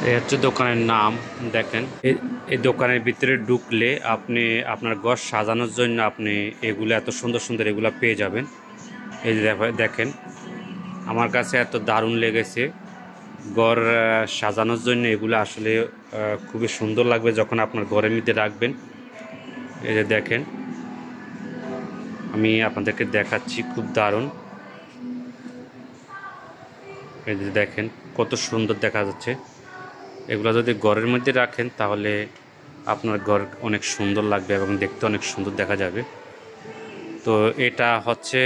এই হচ্ছে দোকানের নাম। দেখেন এই দোকানের ভিতরে ঢুকলে আপনি আপনার ঘর সাজানোর জন্য আপনি এগুলো এত সুন্দর সুন্দর এগুলো পেয়ে যাবেন। এই যে দেখেন, আমার কাছে এত দারুণ লেগেছে। ঘর সাজানোর জন্য এগুলো আসলে খুবই সুন্দর লাগবে যখন আপনার ঘরের মধ্যে রাখবেন। এই যে দেখেন, আমি আপনাদেরকে দেখাচ্ছি, খুব দারুণ। এই যে দেখেন কত সুন্দর দেখা যাচ্ছে। এগুলো যদি ঘরের মধ্যে রাখেন তাহলে আপনার ঘর অনেক সুন্দর লাগবে এবং দেখতে অনেক সুন্দর দেখা যাবে। তো এটা হচ্ছে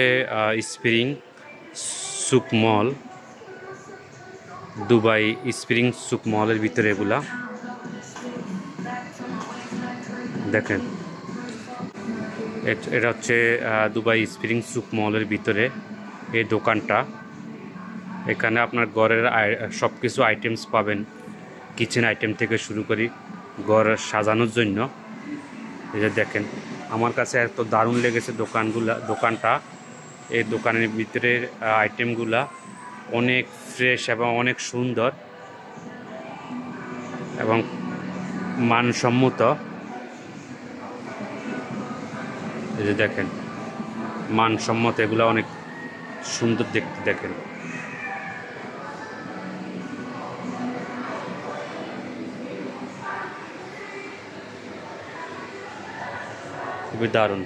স্প্রিং সুক মল, দুবাই স্প্রিং সুক মলের ভিতরে এগুলা দেখেন। এটা হচ্ছে দুবাই স্প্রিং সুক মলের ভিতরে এই দোকানটা। এখানে আপনার ঘরের সব কিছু আইটেমস পাবেন, কিচেন আইটেম থেকে শুরু করি ঘর সাজানোর জন্য। এই যে দেখেন, আমার কাছে এত দারুণ লেগেছে দোকানটা। এই দোকানের ভিতরের আইটেমগুলা অনেক ফ্রেশ এবং অনেক সুন্দর এবং মানসম্মত। এই যে দেখেন, মানসম্মত, এগুলো অনেক সুন্দর দেখতে। দেখেন খুবই দারুণ।